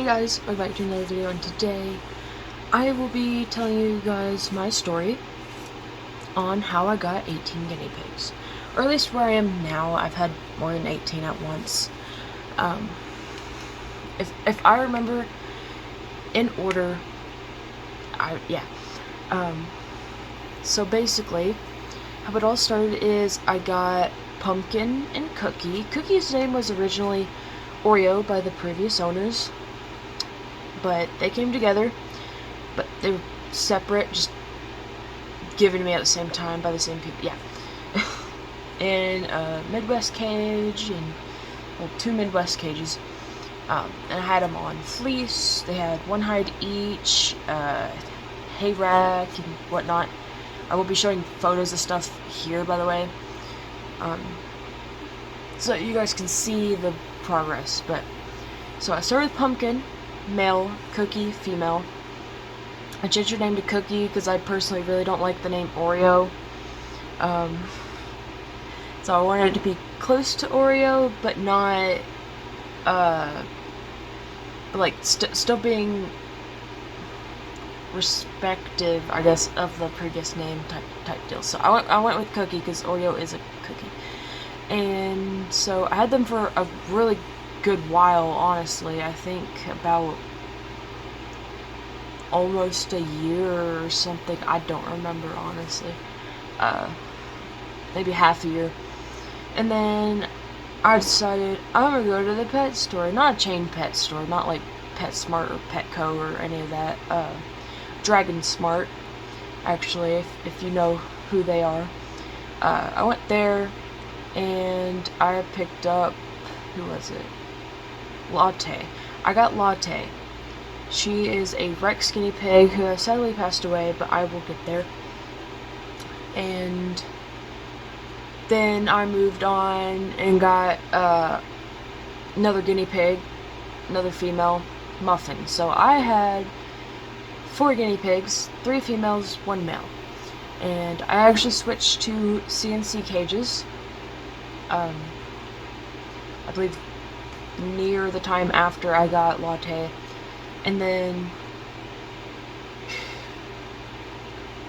Hey guys, welcome back to another video, and today I will be telling you guys my story on how I got 18 guinea pigs. Or at least where I am now. I've had more than 18 at once. If I remember in order, so basically, how it all started is I got Pumpkin and Cookie. Cookie's name was originally Oreo by the previous owners, but they came together, but they were separate, just given to me at the same time by the same people. Yeah. In a Midwest cage, and well, 2 Midwest cages, and I had them on fleece. They had 1 hide each, hay rack and whatnot. I will be showing photos of stuff here, by the way, so you guys can see the progress. But so I started with Pumpkin, male, Cookie, female. I changed her name to Cookie because I personally really don't like the name Oreo. So I wanted it to be close to Oreo, but not, still being respective, I guess, of the previous name type deal. So I went with Cookie because Oreo is a cookie. And so I had them for a really good while, honestly. I think about almost a year or something. I don't remember, honestly. Maybe half a year. And then I decided I'm gonna go to the pet store. Not a chain pet store, not like PetSmart or Petco or any of that. Dragon Smart, actually, if you know who they are. I went there and I picked up, who was it? Latte. I got Latte. She is a Rex guinea pig who has sadly passed away, but I will get there. And then I moved on and got another guinea pig, another female, Muffin. So I had 4 guinea pigs, 3 females, 1 male. And I actually switched to CNC cages, I believe near the time after I got Latte. And then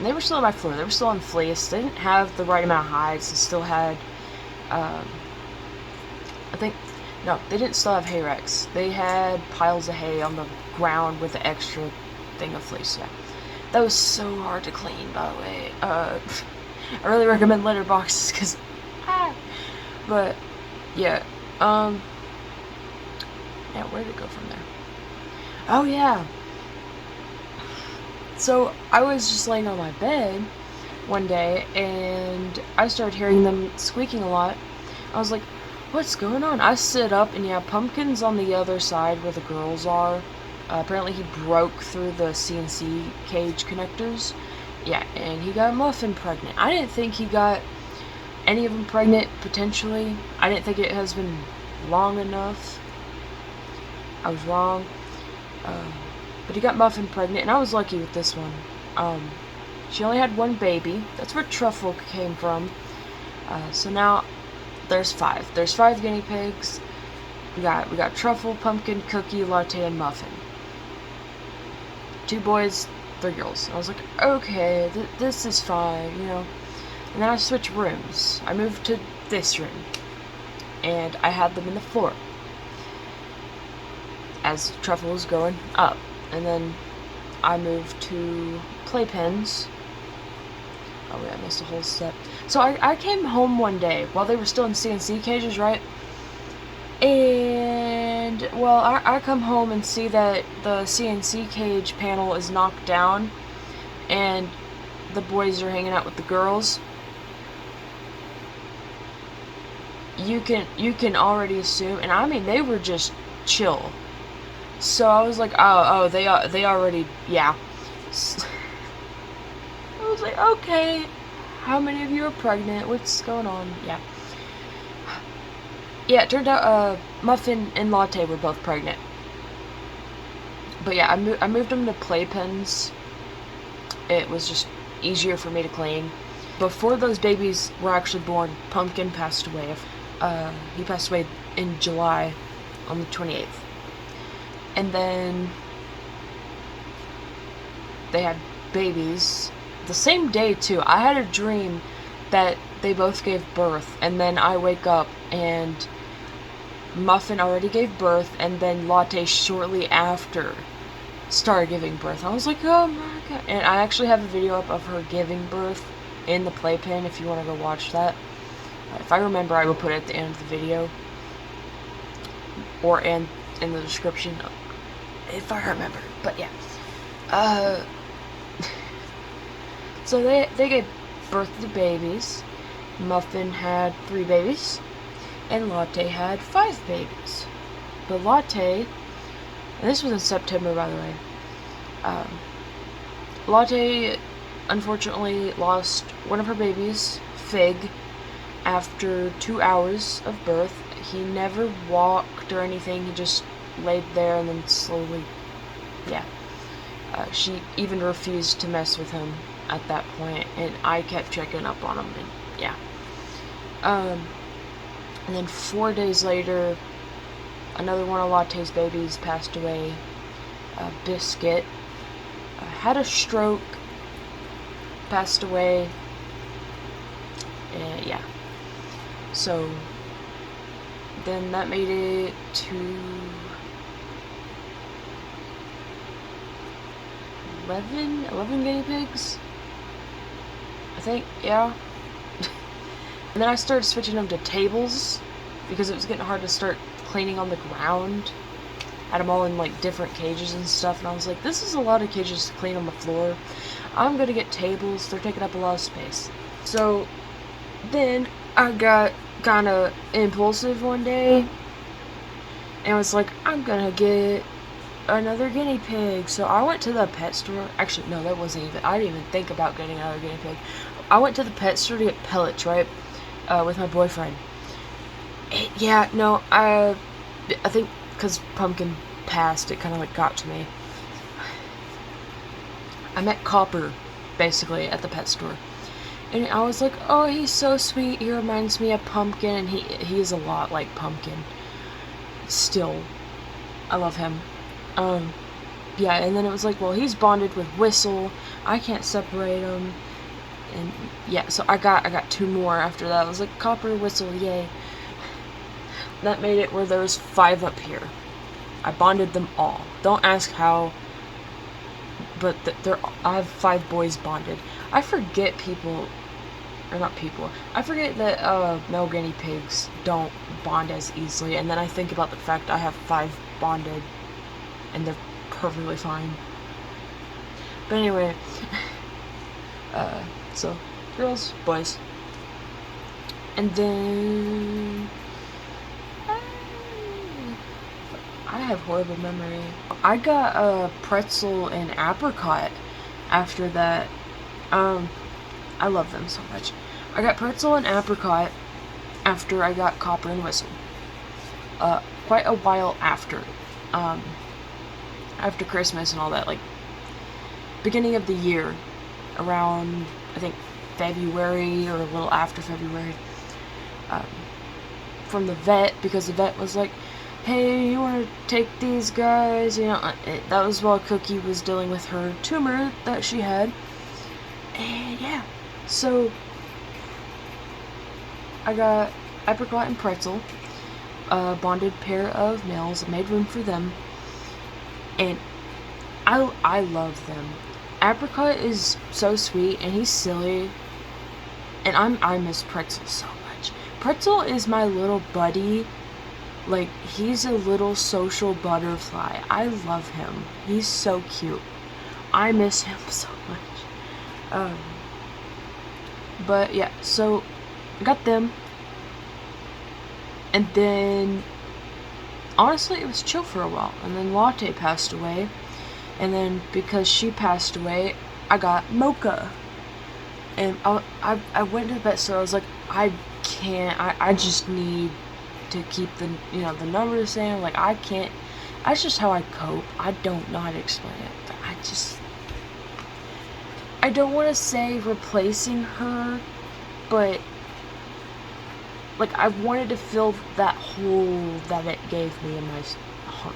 they were still on my floor. They were still on fleece. They didn't have the right amount of hides. They still had, no, they didn't still have hay racks. They had piles of hay on the ground with the extra thing of fleece. Yeah, that was so hard to clean, by the way. I really recommend litter boxes, because, but, yeah, yeah, where did it go from there? Oh, yeah. So, I was just laying on my bed one day, and I started hearing them squeaking a lot. I was like, what's going on? I sit up, and yeah, Pumpkin's on the other side where the girls are. Apparently he broke through the CNC cage connectors. Yeah, and he got Muffin pregnant. I didn't think he got any of them pregnant, potentially. I didn't think it has been long enough. I was wrong. But he got Muffin pregnant, and I was lucky with this one. She only had 1 baby. That's where Truffle came from. So now there's 5. There's 5 guinea pigs. We got Truffle, Pumpkin, Cookie, Latte, and Muffin. 2 boys, 3 girls. I was like, okay, this is fine, you know. And then I switched rooms. I moved to this room, and I had them in the floor as Truffle was going up. And then I moved to playpens. Oh yeah, I missed a whole step. So I came home one day while they were still in CNC cages, right? And, well, I come home and see that the CNC cage panel is knocked down, and the boys are hanging out with the girls. You can already assume, and I mean, they were just chill. So I was like, oh, they already, yeah. I was like, okay, how many of you are pregnant? What's going on? Yeah. Yeah, it turned out, Muffin and Latte were both pregnant. But yeah, I moved them to playpens. It was just easier for me to clean. Before those babies were actually born, Pumpkin passed away. He passed away in July on the 28th. And then they had babies the same day too. I had a dream that they both gave birth, and then I wake up and Muffin already gave birth, and then Latte shortly after started giving birth. I was like, oh my god. And I actually have a video up of her giving birth in the playpen if you want to go watch that. If I remember, I will put it at the end of the video, or in the description if I remember. But yeah, so they gave birth to babies. Muffin had 3 babies, and Latte had 5 babies. But Latte, and this was in September, by the way, Latte unfortunately lost one of her babies, Fig, after 2 hours of birth. He never walked or anything, he just laid there and then slowly, yeah. She even refused to mess with him at that point, and I kept checking up on him, and yeah. And then 4 days later, another one of Latte's babies passed away. Biscuit had a stroke, passed away, and yeah. So then that made it to 11 guinea pigs, I think, yeah. And then I started switching them to tables because it was getting hard to start cleaning on the ground. Had them all in like different cages and stuff, and I was like, this is a lot of cages to clean on the floor. I'm gonna get tables, they're taking up a lot of space. So then I got kind of impulsive one day and was like, I'm gonna get another guinea pig. So I went to the pet store. Actually, no, that wasn't even, I didn't even think about getting another guinea pig. I went to the pet store to get pellets, right, with my boyfriend. Yeah, no, I think because Pumpkin passed, it kind of like got to me. I met Copper, basically, at the pet store. And I was like, oh, he's so sweet, he reminds me of Pumpkin, and he is a lot like Pumpkin. Still, I love him. Yeah, and then it was like, well, he's bonded with Whistle, I can't separate them. And yeah, so I got 2 more after that. I was like, Copper, Whistle, yay. That made it where there was 5 up here. I bonded them all. Don't ask how, but I have 5 boys bonded. I forget people, or not people, I forget that male guinea pigs don't bond as easily, and then I think about the fact I have 5 bonded, and they're perfectly fine. But anyway, so, girls, boys. And then I have horrible memory. I got a pretzel and apricot after that. I love them so much. I got pretzel and apricot after I got Copper and Whistle. Quite a while after. After Christmas and all that, like, beginning of the year, around, I think, February, or a little after February, from the vet, because the vet was like, hey, you want to take these guys, you know. That was while Cookie was dealing with her tumor that she had, and yeah, so I got apricot and pretzel, a bonded pair of males, made room for them, and I love them. Apricot is so sweet, and he's silly, and I miss Pretzel so much. Pretzel is my little buddy. Like, he's a little social butterfly. I love him. He's so cute. I miss him so much. But yeah, so I got them, and then honestly it was chill for a while, and then Latte passed away. And then, because she passed away, I got Mocha. And I went to the vet store. I was like, I can't. I just need to keep the numbers the same. Like, I can't. That's just how I cope. I don't know how to explain it. But I don't want to say replacing her, but like, I wanted to fill that hole that it gave me in my heart.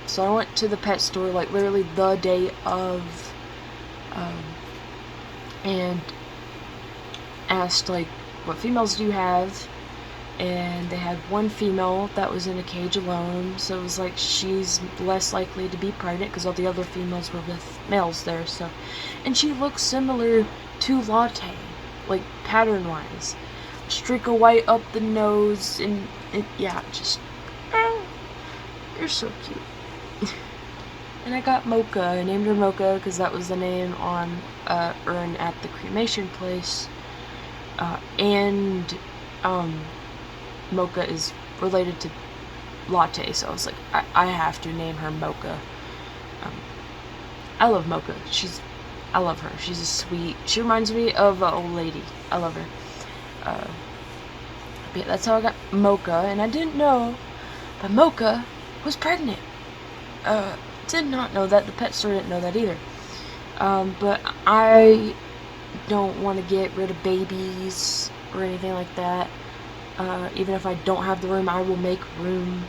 So I went to the pet store like literally the day of, and asked like, what females do you have? And they had one female that was in a cage alone, so it was like she's less likely to be pregnant because all the other females were with males there. So, and she looks similar to Latte, like pattern wise, streak of white up the nose, and yeah, just you're so cute. And I got Mocha. I named her Mocha because that was the name on urn at the cremation place, and Mocha is related to Latte, so I was like, I have to name her Mocha. I love Mocha. I love her. She's a sweet. She reminds me of an old lady. I love her. But yeah, that's how I got Mocha, and I didn't know that Mocha was pregnant. Did not know that. The pet store didn't know that either. But I don't want to get rid of babies or anything like that. Even if I don't have the room, I will make room,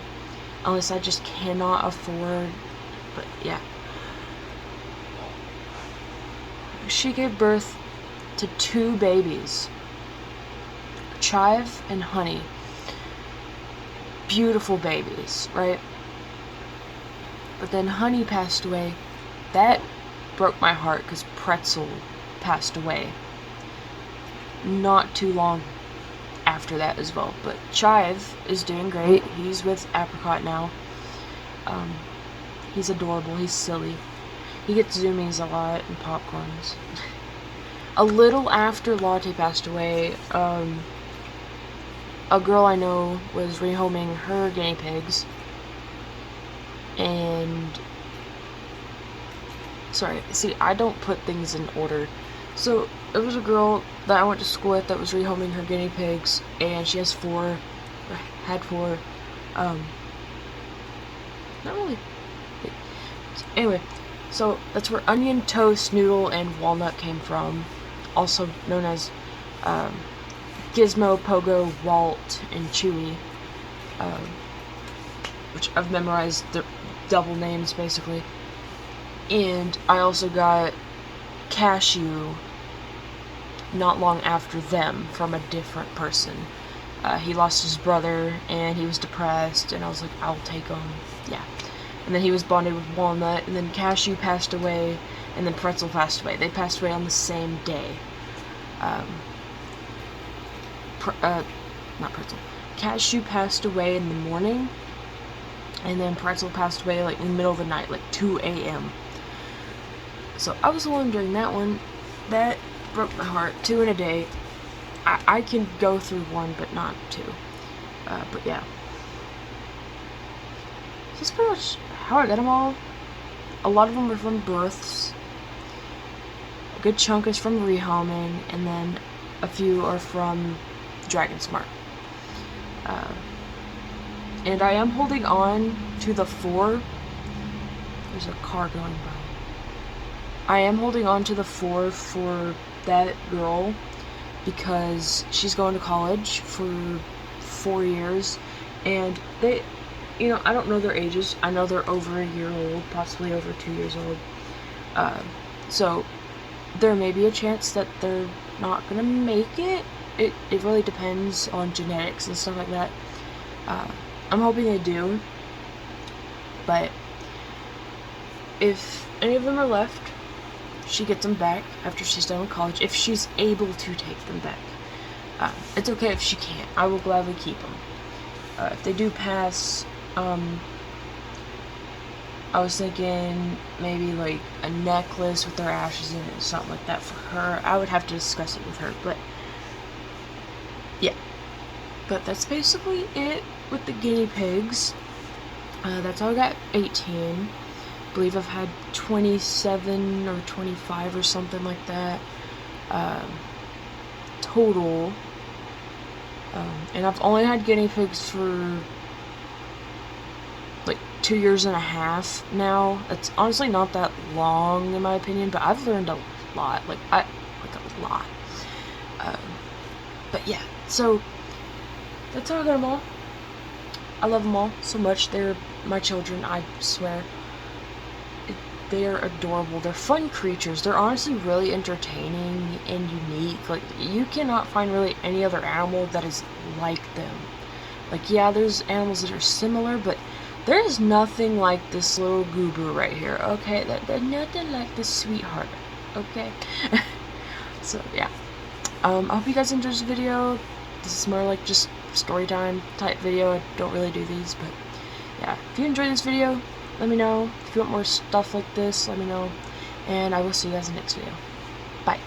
unless I just cannot afford. But yeah, she gave birth to 2 babies, Chive and Honey. Beautiful babies, right? But then Honey passed away. That broke my heart because Pretzel passed away not too long after that as well. But Chive is doing great. He's with Apricot now. He's adorable. He's silly. He gets zoomies a lot and popcorns. A little after Latte passed away, a girl I know was rehoming her guinea pigs, and sorry, see, I don't put things in order. So there was a girl that I went to school with that was rehoming her guinea pigs, and she has 4, or had 4, not really. Anyway, so that's where Onion, Toast, Noodle, and Walnut came from, also known as Gizmo, Pogo, Walt, and Chewy, which I've memorized the double names basically. And I also got Cashew not long after them from a different person. He lost his brother and he was depressed, and I was like, I'll take him. Yeah. And then he was bonded with Walnut, and then Cashew passed away, and then Pretzel passed away. They passed away on the same day. Not Pretzel. Cashew passed away in the morning, and then Pretzel passed away like in the middle of the night, like 2 a.m. So I was alone during that one. That broke my heart. 2 in a day. I can go through 1, but not 2. But yeah. So that's pretty much how I got them all. A lot of them are from births. A good chunk is from rehoming, and then a few are from Dragon Smart. And I am holding on to the 4. There's a car going by. I am holding on to the 4 for that girl because she's going to college for 4 years, and they, I don't know their ages. I know they're over a year old, possibly over 2 years old. So there may be a chance that they're not gonna make it. It really depends on genetics and stuff like that. I'm hoping they do, but if any of them are left, she gets them back after she's done with college, if she's able to take them back. It's okay if she can't. I will gladly keep them. If they do pass, I was thinking maybe like a necklace with their ashes in it, something like that for her. I would have to discuss it with her, but yeah. But that's basically it with the guinea pigs. That's how I got 18. I believe I've had 27 or 25 or something like that total. And I've only had guinea pigs for like 2 years and a half now. It's honestly not that long in my opinion, but I've learned a lot. Like a lot. But yeah, so that's how I got them all. I love them all so much. They're my children, I swear. They are adorable. They're fun creatures. They're honestly really entertaining and unique. Like, you cannot find really any other animal that is like them. Like, yeah, there's animals that are similar, but there is nothing like this little goober right here, okay? There's nothing like this sweetheart, okay? So, yeah. I hope you guys enjoyed this video. This is more like just story time type video. I don't really do these, but yeah. If you enjoyed this video, let me know. If you want more stuff like this, let me know. And I will see you guys in the next video. Bye.